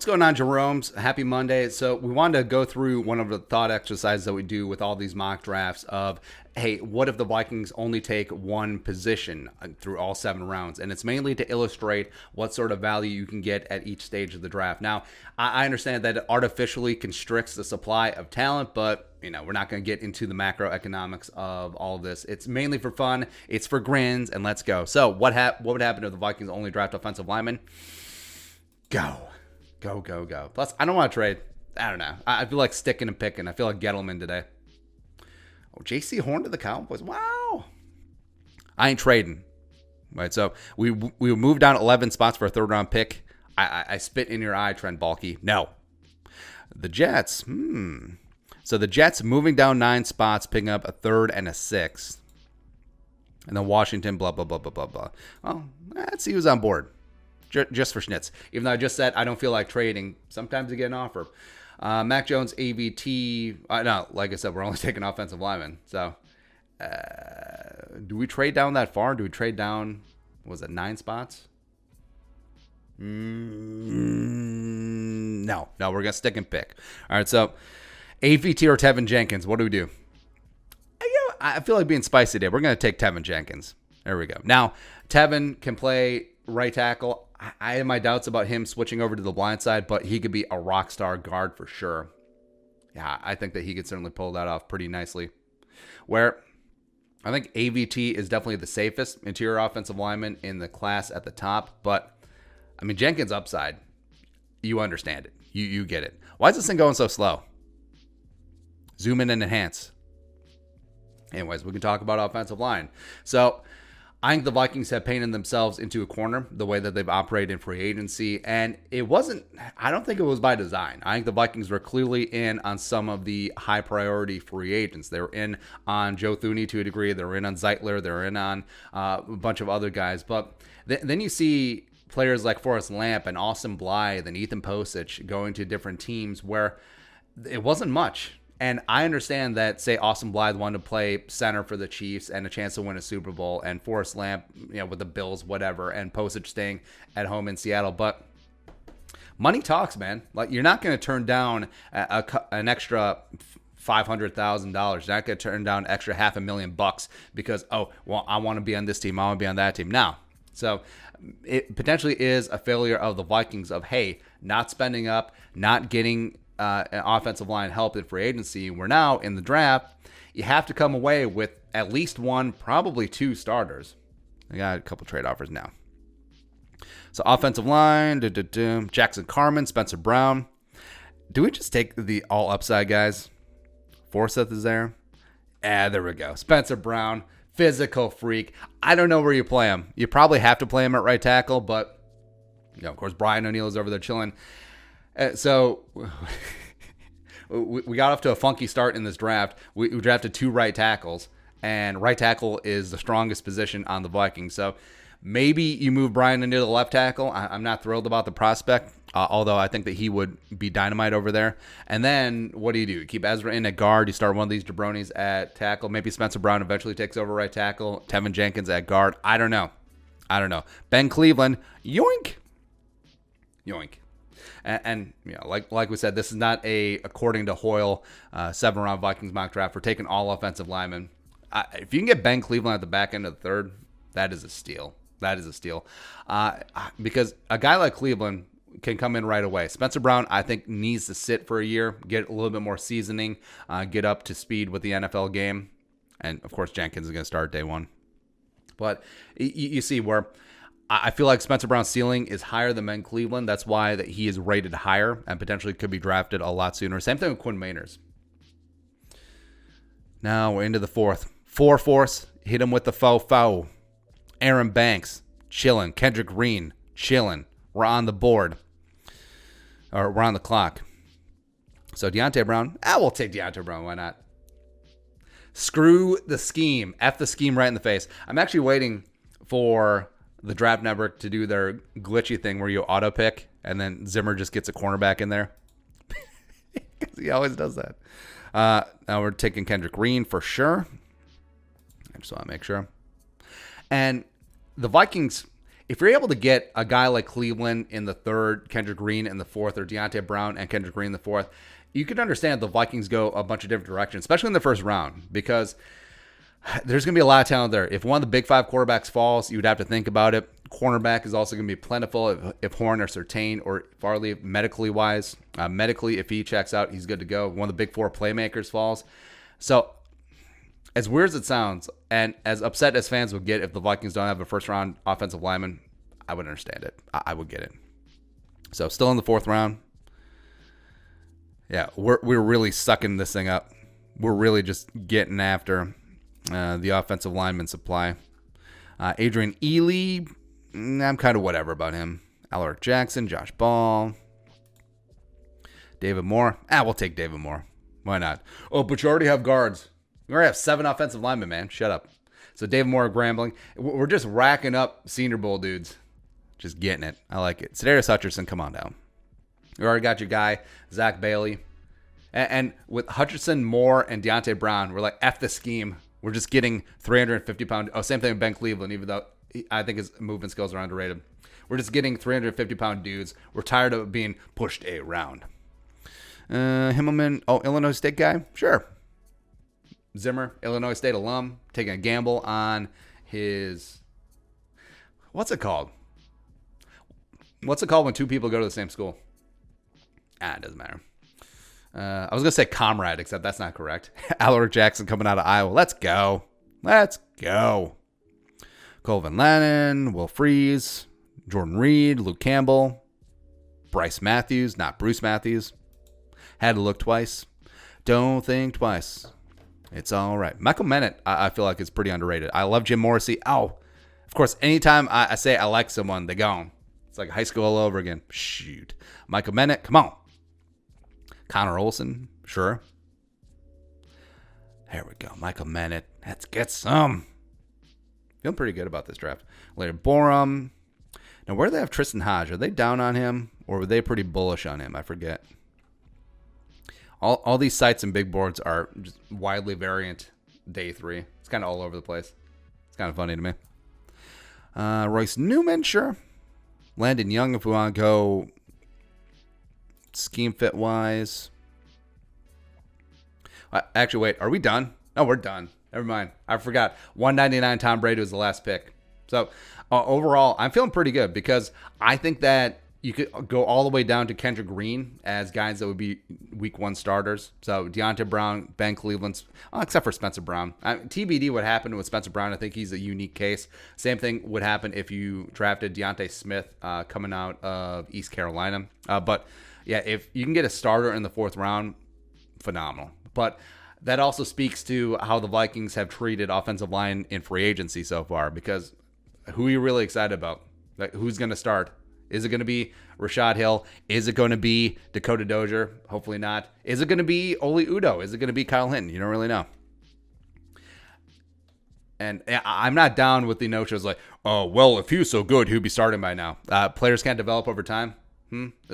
What's going on, Jerome's? Happy Monday. So we wanted to go through one of the thought exercises that we do with all these mock drafts of, hey, what if the Vikings only take one position through all 7 rounds? And it's mainly to illustrate what sort of value you can get at each stage of the draft. Now, I understand that it artificially constricts the supply of talent, but we're not going to get into the macroeconomics of all of this. It's mainly for fun. It's for grins, and let's go. So what would happen if the Vikings only draft offensive linemen? Go. Plus, I don't want to trade. I don't know. I feel like sticking and picking. I feel like Gettleman today. Oh, J.C. Horn to the Cowboys. Wow. I ain't trading. Right, so we moved down 11 spots for a third-round pick. I spit in your eye, Trent Baalke. No. The Jets. So the Jets moving down 9 spots, picking up a 3rd and a 6th. And then Washington, blah, blah, blah, blah, blah, blah. Well, let's see who's on board. Just for schnitz. Even though I just said I don't feel like trading, sometimes you get an offer. Mac Jones, AVT. No, like I said, we're only taking offensive linemen. So, do we trade down that far? Do we trade down, was it 9 spots? No, we're going to stick and pick. All right, so AVT or Tevin Jenkins, what do we do? I feel like being spicy today. We're going to take Tevin Jenkins. There we go. Now, Tevin can play right tackle. I have my doubts about him switching over to the blind side, but he could be a rock star guard for sure. Yeah, I think that he could certainly pull that off pretty nicely. Where I think AVT is definitely the safest interior offensive lineman in the class at the top, but I mean, Jenkins' upside, you understand it. You get it. Why is this thing going so slow? Zoom in and enhance. Anyways, we can talk about offensive line. So I think the Vikings have painted themselves into a corner the way that they've operated in free agency. And I don't think it was by design. I think the Vikings were clearly in on some of the high priority free agents. They were in on Joe Thuney to a degree. They were in on Zeitler. They were in on a bunch of other guys. But then you see players like Forrest Lamp and Austin Blythe and Ethan Posich going to different teams where it wasn't much. And I understand that, say, Austin Blythe wanted to play center for the Chiefs and a chance to win a Super Bowl, and Forrest Lamp, with the Bills, whatever, and Posich staying at home in Seattle. But money talks, man. Like, you're not going to turn down an extra $500,000. You're not going to turn down an extra $500,000 because, I want to be on this team, I want to be on that team. Now, so it potentially is a failure of the Vikings of, hey, not spending up, not getting an offensive line help in free agency. We're now in the draft. You have to come away with at least 1, probably 2 starters. I got a couple trade offers now. So offensive line, Jackson Carman, Spencer Brown. Do we just take the all upside guys? Forsyth is there. There we go. Spencer Brown, physical freak. I don't know where you play him. You probably have to play him at right tackle, but of course Brian O'Neill is over there chilling. So we got off to a funky start in this draft. We drafted 2 right tackles, and right tackle is the strongest position on the Vikings. So maybe you move Brian into the left tackle. I'm not thrilled about the prospect, although I think that he would be dynamite over there. And then what do? You keep Ezra in at guard. You start one of these jabronis at tackle. Maybe Spencer Brown eventually takes over right tackle. Tevin Jenkins at guard. I don't know. Ben Cleveland, yoink. And like we said, this is not according to Hoyle, 7-round Vikings mock draft. We're taking all offensive linemen. If you can get Ben Cleveland at the back end of the 3rd, that is a steal. Because a guy like Cleveland can come in right away. Spencer Brown, I think, needs to sit for a year, get a little bit more seasoning, get up to speed with the NFL game. And, of course, Jenkins is going to start day 1. But you see where I feel like Spencer Brown's ceiling is higher than Ben Cleveland. That's why that he is rated higher and potentially could be drafted a lot sooner. Same thing with Quinn Meinerz. Now we're into the 4th. 4 force, hit him with the faux. Aaron Banks, chilling. Kendrick Green, chilling. We're on the board. Or we're on the clock. So Deontay Brown, we'll take Deontay Brown. Why not? Screw the scheme. F the scheme right in the face. I'm actually waiting for the Draft Network to do their glitchy thing where you auto pick and then Zimmer just gets a cornerback in there. He always does that. Now we're taking Kendrick Green for sure. I just want to make sure. And the Vikings, if you're able to get a guy like Cleveland in the third, Kendrick Green in the fourth, or Deontay Brown and Kendrick Green in the fourth, you can understand the Vikings go a bunch of different directions, especially in the first round, because there's going to be a lot of talent there. If one of the big five quarterbacks falls, you would have to think about it. Cornerback is also going to be plentiful if Horn or Surtain or Farley medically wise. Medically, if he checks out, he's good to go. One of the big four playmakers falls. So, as weird as it sounds, and as upset as fans would get if the Vikings don't have a first-round offensive lineman, I would understand it. I would get it. So, still in the fourth round. Yeah, we're really sucking this thing up. We're really just getting after the offensive lineman supply. Adrian Ely, I'm kind of whatever about him. Alaric Jackson, Josh Ball, David Moore. We'll take David Moore. Why not? Oh, but you already have guards. You already have 7 offensive linemen, man. Shut up. So David Moore, Grambling. We're just racking up Senior Bowl dudes. Just getting it. I like it. Sedarius Hutcherson, come on down. You already got your guy, Zach Bailey. And with Hutcherson, Moore, and Deontay Brown, we're like, F the scheme. We're just getting 350-pound. Oh, same thing with Ben Cleveland, even though I think his movement skills are underrated. We're just getting 350-pound dudes. We're tired of being pushed around. Himmelman, Illinois State guy? Sure. Zimmer, Illinois State alum, taking a gamble on his... What's it called? What's it called when two people go to the same school? It doesn't matter. I was going to say comrade, except that's not correct. Alaric Jackson coming out of Iowa. Let's go. Let's go. Colvin Lannon, Will Freeze, Jordan Reed, Luke Campbell, Bryce Matthews, not Bruce Matthews. Had to look twice. Don't think twice. It's all right. Michael Menet, I feel like, is pretty underrated. I love Jim Morrissey. Of course, anytime I say I like someone, they're gone. It's like high school all over again. Shoot. Michael Menet, come on. Connor Olson, sure. There we go. Michael Menet. Let's get some. Feeling pretty good about this draft. Later, Borum. Now, where do they have Tristan Hodge? Are they down on him, or were they pretty bullish on him? I forget. All these sites and big boards are just widely variant day 3. It's kind of all over the place. It's kind of funny to me. Royce Newman, sure. Landon Young, if we want to go scheme fit wise. Actually, wait, are we done? No, we're done. Never mind. I forgot. 199 Tom Brady was the last pick. So overall, I'm feeling pretty good because I think that you could go all the way down to Kendrick Green as guys that would be week 1 starters. So Deontay Brown, Ben Cleveland, except for Spencer Brown. TBD what happened with Spencer Brown. I think he's a unique case. Same thing would happen if you drafted Deontay Smith coming out of East Carolina. But yeah, if you can get a starter in the 4th round, phenomenal. But that also speaks to how the Vikings have treated offensive line in free agency so far, because who are you really excited about? Like, who's going to start? Is it going to be Rashad Hill? Is it going to be Dakota Dozier? Hopefully not. Is it going to be Oli Udoh? Is it going to be Kyle Hinton? You don't really know. And I'm not down with the notions like, oh, well, if he was so good, he'd be starting by now. Players can't develop over time.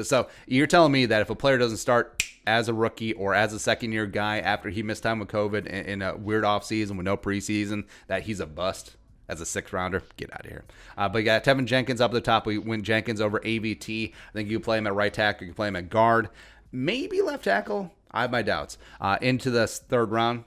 So you're telling me that if a player doesn't start as a rookie or as a second-year guy after he missed time with COVID in a weird offseason with no preseason, that he's a bust as a 6th-rounder? Get out of here. But you got Tevin Jenkins up at the top. We win Jenkins over AVT. I think you play him at right tackle. You can play him at guard. Maybe left tackle. I have my doubts. Into the 3rd round,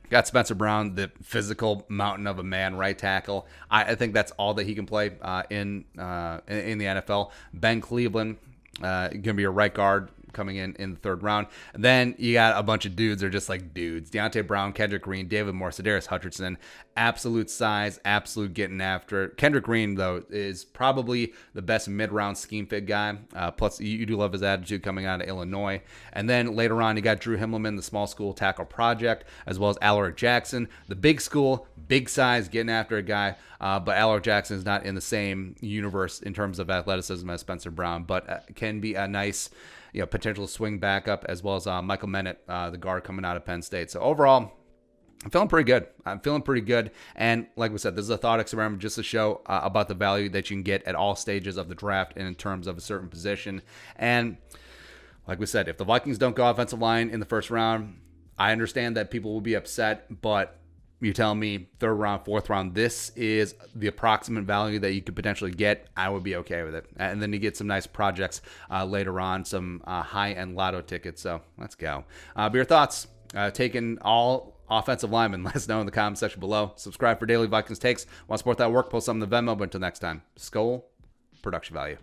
got Spencer Brown, the physical mountain of a man, right tackle. I think that's all that he can play in the NFL. Ben Cleveland, going to be a right guard coming in the 3rd round. And then you got a bunch of dudes that are just like dudes. Deontay Brown, Kendrick Green, David Moore, Sedarius Hutcherson. Absolute size, absolute getting after it. Kendrick Green, though, is probably the best mid-round scheme fit guy. Plus, you do love his attitude coming out of Illinois. And then later on, you got Drew Himmelman, the small school tackle project, as well as Alaric Jackson, the big school, big size, getting after a guy. But Alaric Jackson is not in the same universe in terms of athleticism as Spencer Brown, but can be a nice, potential swing backup, as well as Michael Menet, the guard coming out of Penn State. So overall, I'm feeling pretty good. And like we said, this is a thought experiment just to show about the value that you can get at all stages of the draft and in terms of a certain position. And like we said, if the Vikings don't go offensive line in the 1st round, I understand that people will be upset, but you tell me third round, fourth round, this is the approximate value that you could potentially get, I would be okay with it. And then you get some nice projects later on, some high-end lotto tickets. So let's go. But your thoughts, taking all offensive linemen, let us know in the comment section below. Subscribe for daily Vikings takes. Want to support that work, post something in the Venmo. But until next time, Skull Production Value.